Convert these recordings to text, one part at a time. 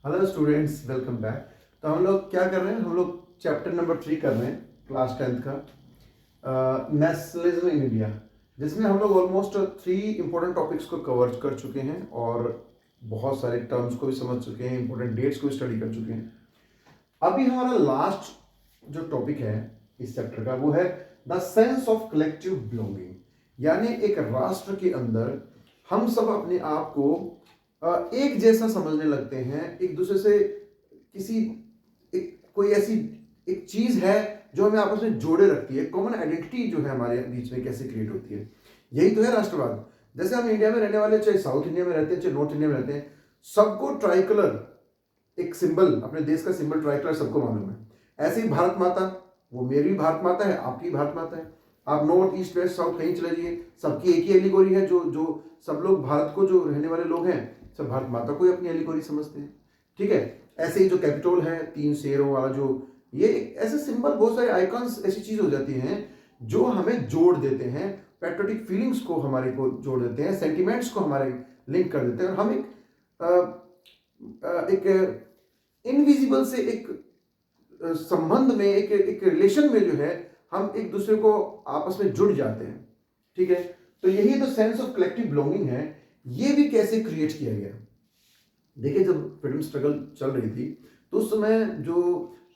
Hello students, welcome back. तो हम लोग क्या कर रहे हैं? हम लोग चैप्टर नंबर 3 कर रहे हैं, क्लास 10th का नेशनलिज्म इन इंडिया, जिसमें हम लोग ऑलमोस्ट 3 इंपॉर्टेंट टॉपिक्स को कवर कर चुके हैं और बहुत सारे टर्म्स को भी समझ चुके हैं, इंपॉर्टेंट डेट्स को भी स्टडी कर चुके हैं। अभी हमारा लास्ट जो टॉपिक है इस चैप्टर का वो है the sense of collective belonging, यानी एक राष्ट्र के अंदर हम सब अपने आप को एक जैसा समझने लगते हैं, एक दूसरे से किसी कोई ऐसी एक चीज है जो हमें आपस में जोड़े रखती है। कॉमन आइडेंटिटी जो है हमारे बीच में कैसे क्रिएट होती है, यही तो है राष्ट्रवाद। जैसे हम इंडिया में रहने वाले, चाहे साउथ इंडिया में रहते हैं चाहे नॉर्थ इंडिया में रहते हैं, सबको ट्राइकलर एक सिंबल, अपने देश का सिंबल ट्राइकलर सबको मालूम है। ऐसे ही भारत माता, वो मेरी भी भारत माता है, आपकी भारत माता है। आप नॉर्थ ईस्ट वेस्ट साउथ कहीं चले जाइए, सबकी एक ही एलिगोरी है। जो जो सब लोग भारत को जो रहने वाले लोग हैं सब भारत माता को ही अपनी एलिगोरी समझते हैं। ठीक है, ऐसे ही जो कैपिटल है 3 शेरों वाला, जो ये ऐसे सिंबल, बहुत सारे आइकॉन्स, ऐसी चीज हो जाती हैं जो हमें जोड़ देते हैं, पैट्रियोटिक फीलिंग्स को हमारे को जोड़ देते हैं, सेंटिमेंट्स को हमारे लिंक कर देते हैं, और हम एक इनविजिबल से एक संबंध में, एक रिलेशन में जो है हम एक दूसरे को आपस में जुड़ जाते हैं। ठीक है, तो यही तो सेंस ऑफ कलेक्टिव बिलोंगिंग है। ये भी कैसे क्रिएट किया गया? देखिए, जब फ्रीडम स्ट्रगल चल रही थी तो उस समय जो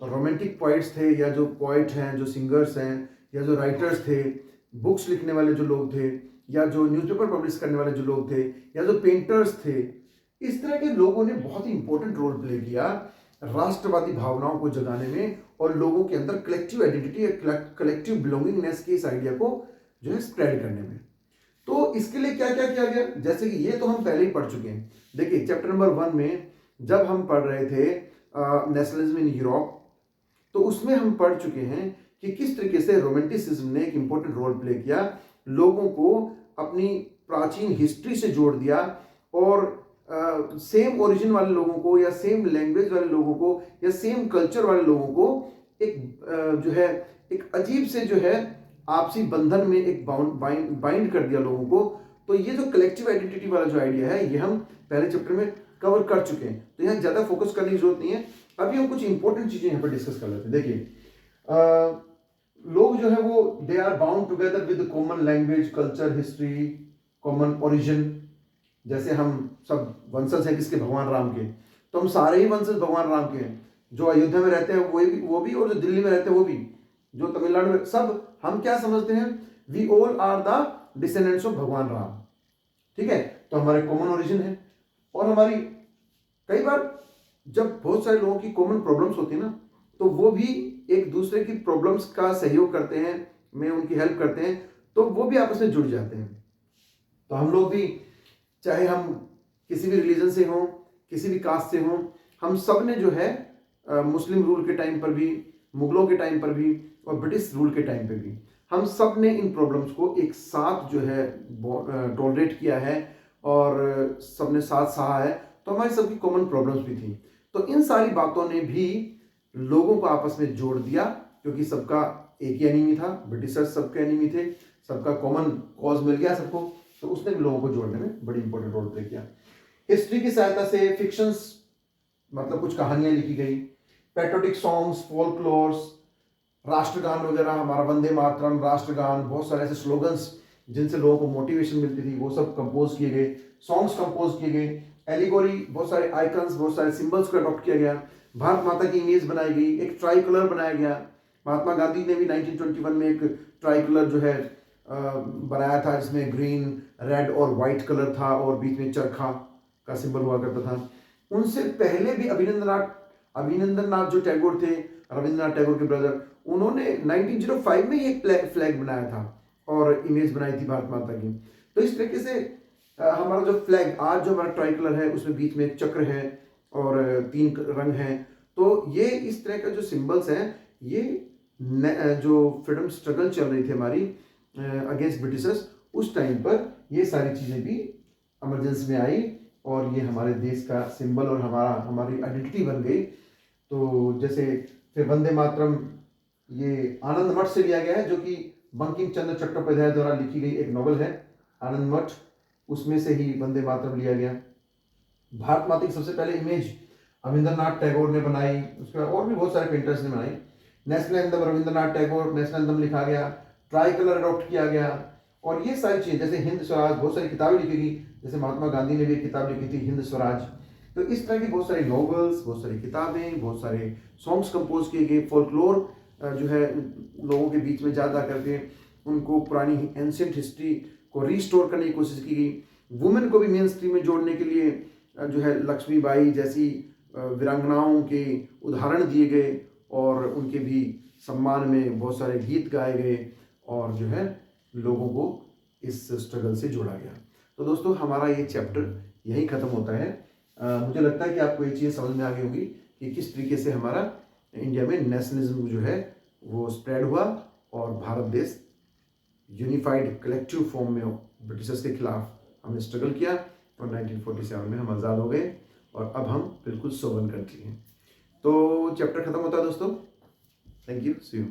रोमांटिक पोइट्स थे, या जो पोइट हैं, जो सिंगर्स हैं, या जो राइटर्स थे, बुक्स लिखने वाले जो लोग थे, या जो न्यूज़पेपर पब्लिश करने वाले जो लोग थे, या जो पेंटर्स थे, इस तरह के लोगों ने बहुत ही इंपॉर्टेंट रोल प्ले किया राष्ट्रवादी भावनाओं को जगाने में और लोगों के अंदर कलेक्टिव आइडेंटिटी या कलेक्टिव बिलोंगिंगनेस के इस आइडिया को जो है स्प्रेड करने में। तो इसके लिए क्या क्या किया गया, जैसे कि ये तो हम पहले ही पढ़ चुके हैं। देखिए, चैप्टर नंबर 1 में जब हम पढ़ रहे थे नेशनलिज्म इन यूरोप, तो उसमें हम पढ़ चुके हैं कि किस तरीके से रोमांटिसिज्म ने एक इंपॉर्टेंट रोल प्ले किया, लोगों को अपनी प्राचीन हिस्ट्री से जोड़ दिया, और सेम ओरिजिन वाले लोगों को, या सेम लैंग्वेज वाले लोगों को, या सेम कल्चर वाले लोगों को एक जो है एक अजीब से जो है आपसी बंधन में एक बाइंड कर दिया लोगों को। तो ये जो कलेक्टिव आइडेंटिटी वाला जो आइडिया है, ये हम पहले चैप्टर में कवर कर चुके हैं, तो यहाँ ज्यादा फोकस करने की जरूरत नहीं है। अभी हम कुछ इंपॉर्टेंट चीजें यहाँ पर डिस्कस कर लेते हैं। देखिए, लोग जो है वो they are bound together with common language, culture, history, common origin. जैसे हम सब वंशज हैं किसके? भगवान राम के। तो हम सारे ही वंशज भगवान राम के हैं। जो अयोध्या में रहते हैं वो भी, और जो दिल्ली में रहते हैं वो भी, जो तमिलनाडु में, सब हम क्या समझते हैं? We all are the descendants of Bhagwan Ram. ठीक है, तो हमारे कॉमन ओरिजिन है। और हमारी कई बार जब बहुत सारे लोगों की कॉमन प्रॉब्लम्स होती है ना, तो वो भी एक दूसरे की प्रॉब्लम्स का सहयोग करते हैं, में उनकी हेल्प करते हैं, तो वो भी आपस में जुड़ जाते हैं। तो हम लोग भी, चाहे हम किसी भी रिलीजन से हों, किसी भी कास्ट से हों, हम सब ने जो है मुस्लिम रूल के टाइम पर भी, मुगलों के टाइम पर भी, और ब्रिटिश रूल के टाइम पे भी, हम सब ने इन प्रॉब्लम्स को एक साथ जो है टॉलरेट किया है, और सब ने साथ सहा है। तो हमारी सबकी कॉमन प्रॉब्लम्स भी थी। तो इन सारी बातों ने भी लोगों को आपस में जोड़ दिया, क्योंकि सबका एक ही एनिमी था, ब्रिटिशर्स सबके एनिमी थे, सबका कॉमन कॉज मिल गया सबको, तो उसने भी लोगों को जोड़ने में बड़ी इंपॉर्टेंट रोल प्ले किया। हिस्ट्री की सहायता से फिक्शंस, मतलब कुछ कहानियां लिखी गई, पैट्रियोटिक सॉन्ग्स, फोल्कलोर्स, राष्ट्रगान वगैरह, हमारा वंदे मातरम, राष्ट्रगान, बहुत सारे ऐसे स्लोगन्स जिनसे लोगों को मोटिवेशन मिलती थी, वो सब कंपोज किए गए, सॉन्ग्स कंपोज किए गए, एलिगोरी, बहुत सारे आइकन्स, बहुत सारे सिंबल्स को अडॉप्ट किया गया, भारत माता की इमेज बनाई गई, एक ट्राई कलर बनाया गया। महात्मा गांधी ने भी 1921 में एक ट्राई कलर जो है बनाया था, जिसमें ग्रीन, रेड और वाइट कलर था, और बीच में चरखा का सिंबल हुआ करता था। उनसे पहले भी अभिनंदन नाथ जो टैगोर थे, रविंद्रनाथ टैगोर के ब्रदर, उन्होंने 1905 में ही एक फ्लैग बनाया था और इमेज बनाई थी भारत माता की। तो इस तरीके से हमारा जो फ्लैग आज जो हमारा ट्राई कलर है, उसमें बीच में एक चक्र है और 3 रंग हैं। तो ये इस तरह का जो सिंबल्स हैं, ये जो फ्रीडम स्ट्रगल चल रही थी हमारी अगेंस्ट ब्रिटिशर्स, उस टाइम पर ये सारी चीज़ें भी इमरजेंसी में आई, और ये हमारे देश का सिंबल और हमारी आइडेंटिटी बन गई। तो जैसे फिर वंदे मातरम, ये आनंद मठ से लिया गया है, जो कि बंकिम चंद्र चट्टोपाध्याय द्वारा लिखी गई एक नॉवल है आनंद मठ, उसमें से ही वंदे मातरम लिया गया। भारत माता की सबसे पहले इमेज रविंद्रनाथ टैगोर ने बनाई, उसके बाद और भी बहुत सारे पेंटर्स ने बनाई। National anthem Rabindranath Tagore, national anthem लिखा गया, ट्राई कलर अडॉप्ट किया गया, और ये सारी चीज़ें, जैसे हिंद स्वराज, बहुत सारी किताबें लिखी गई, जैसे महात्मा गांधी ने भी एक किताब लिखी थी हिंद स्वराज। तो इस तरह की बहुत सारी नॉवेल्स, बहुत सारी किताबें, बहुत सारे सॉन्ग्स कंपोज किए गए, फोल्कलोर जो है लोगों के बीच में ज़्यादा करके उनको पुरानी एंशियंट हिस्ट्री को रीस्टोर करने की कोशिश की गई। वुमेन को भी मेन स्ट्रीम में जोड़ने के लिए जो है लक्ष्मीबाई जैसी वीरांगनाओं के उदाहरण दिए गए, और उनके भी सम्मान में बहुत सारे गीत गाए गए, और जो है लोगों को इस स्ट्रगल से जोड़ा गया। तो दोस्तों हमारा ये चैप्टर यही ख़त्म होता है। मुझे लगता है कि आपको ये चीज़ समझ में आ गई होगी कि किस तरीके से हमारा इंडिया में नेशनलिज्म जो है वो स्प्रेड हुआ, और भारत देश यूनिफाइड कलेक्टिव फॉर्म में ब्रिटिशर्स के खिलाफ हमने स्ट्रगल किया, और 1947 में हम आज़ाद हो गए, और अब हम बिल्कुल सोवरेन कंट्री हैं। तो चैप्टर खत्म होता है दोस्तों। Thank you, see you.